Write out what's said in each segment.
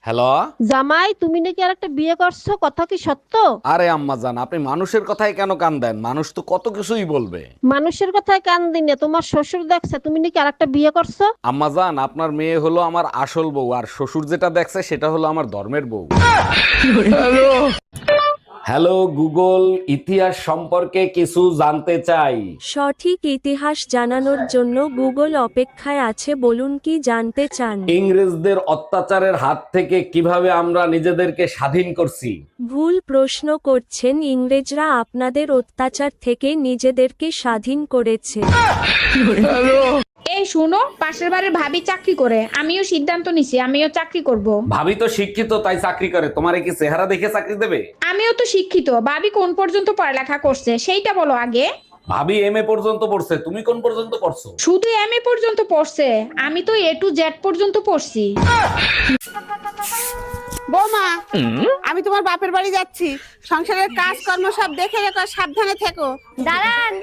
Hello. জামাই, তুমি নাকি আর একটা বিয়ে করছো, কথা কি সত্য? আরে আম্মা জান, আপনি মানুষের কথায় কেন কান দেন? মানুষ তো কত কিছুই বলবে। মানুষের কথায় কান দিনে তোমার শ্বশুর দেখছে তুমি নাকি আর একটা বিয়ে করছো। আম্মা জান, আপনার মেয়ে হলো আমার আসল বউ, আর শ্বশুর যেটা দেখছে সেটা হলো আমার ধর্মের বউ। হ্যালো গুগল, ইতিহাস সম্পর্কে কিছু জানতে চাই। সঠিক ইতিহাস জানানোর জন্য গুগল অপেক্ষায় আছে, বলুন কি জানতে চান। ইংরেজদের অত্যাচারের হাত থেকে কিভাবে আমরা নিজেদেরকে স্বাধীন করছি? ভুল প্রশ্ন করছেন, ইংরেজরা আপনাদের অত্যাচার থেকে নিজেদেরকে স্বাধীন করেছে। এই শুনো, পাশের বাড়ির ভাবি চাকরি করে, আমিও সিদ্ধান্ত নিছি আমিও চাকরি করব। ভাবি তো শিক্ষিত তাই চাকরি করে, তোমারে কি চেহারা দেখে চাকরি দেবে? আমিও তো শিক্ষিত, ভাবি কোন পর্যন্ত পড়ালেখা করছে সেইটা বলো আগে। ভাবি এমএ পর্যন্ত পড়ছে, তুমি কোন পর্যন্ত পড়ছো? শুধু এমএ পর্যন্ত পড়ছে, আমি তো এ টু জেড পর্যন্ত পড়ছি। বৌমা, আমি তোমার বাপের বাড়ি যাচ্ছি, সংসারের কাজ কর্ম সব দেখে রেখো, সাবধানে থেকো। দাঁড়ান,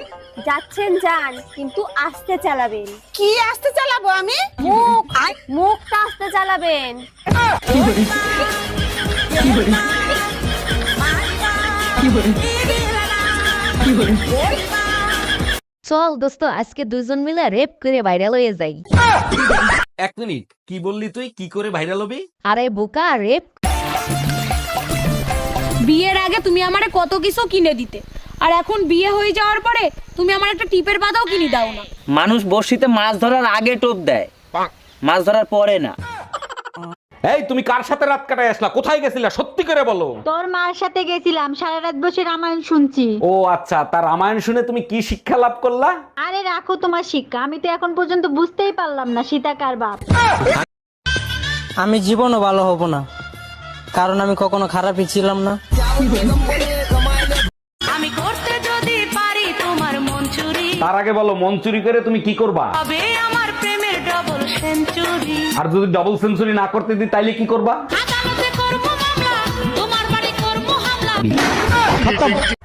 যাচ্ছেন যান, কিন্তু আস্তে চালাবেন। কি আসতে চালাবো আমি? মুখটা আস্তে চালাবেন। চল দোস্ত, আজকে দুজন মিলে রেপ করে ভাইরাল হয়ে যাই। এক মিনিট, কি বললি তুই? কি করে ভাইরাল হবি? আরে বোকা, রেপ। বিয়ের আগে তুমি আমারে কত কিছু কিনে দিতে, আর এখন বিয়ে হয়ে যাওয়ার পরে তুমি আমার একটা টিপের পাতাও কিনে দাও না। মানুষ বড়শিতে মাছ ধরার আগে টোপ দেয়, মাছ ধরার পরে না। এই তুমি কার সাথে রাত কাটায় আসলা? কোথায় গেছিলা? সত্যি করে বলো। তোর মার সাথে গেছিলাম, সারা রাত বসে রামায়ণ শুনছি। ও আচ্ছা, তার রামায়ণ শুনে তুমি কি শিক্ষা লাভ করলা? আরে রাখো তোমার শিক্ষা, আমি তো এখন পর্যন্ত বুঝতেই পারলাম না সীতা কার বাপ। আমি জীবনও ভালো হব না, কারণ আমি কখনো খারাপই ছিলাম না। আমি করতে যদি পারি তোমার মন চুরি, তার আগে বলো, মন চুরি করে তুমি কি করবা? তবে আমার প্রেমের ডবল সেঞ্চুরি। আর যদি ডাবল সেঞ্চুরি না করতে দিই তাইলে কি করবা? আদালতে করবো মামলা, তোমার বাড়ি করবো হামলা।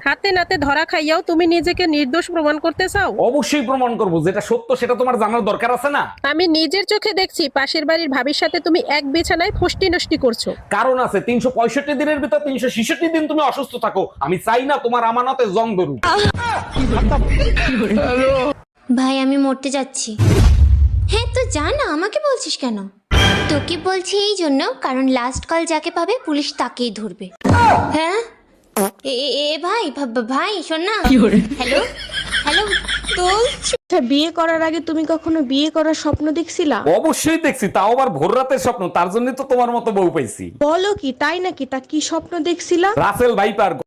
হাতে নাতে ধরা খাইয়াও তুমি নিজেকে নির্দোষ প্রমাণ করতে চাও? অবশ্যই প্রমাণ করব, যেটা সত্য সেটা তোমার জানার দরকার আছে না? আমি নিজের চোখে দেখছি পাশের বাড়ির ভাবির সাথে তুমি এক বিছানায় ফষ্টি নষ্টি করছো। কারণ আছে, 365 দিনের ভিতর 366 দিন তুমি অসুস্থ থাকো। আমি চাই না তোমার আমানতে জং ধরুক। ভাই, আমি মরতে যাচ্ছি। হ্যাঁ তো জানা, আমাকে বলছিস কেন? তোকে বলছি এই জন্য, কারণ লাস্ট কল যাকে পাবে পুলিশ তাকেই ধরবে। হ্যাঁ ভাই, ভাই শোন না। হ্যালো হ্যালো, তো বিয়ে করার আগে তুমি কখনো বিয়ে করার স্বপ্ন দেখছিলা? অবশ্যই দেখছি, তাও আবার ভোর রাতের স্বপ্ন। তার জন্য তো তোমার মতো বউ পাইছি। বলো কি, তাই নাকি? তা কি স্বপ্ন দেখছিলা? Russell viper